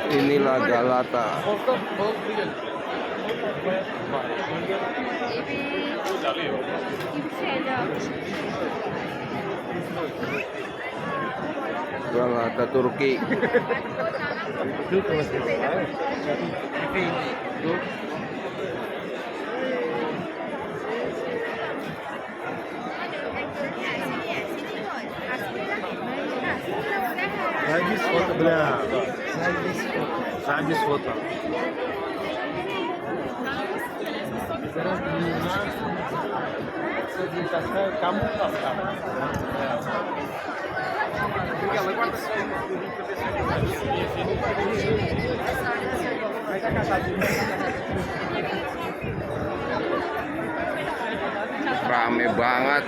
Inilah Galata. Galata Turki. Найди фото, бля. Найди фото. Rame banget.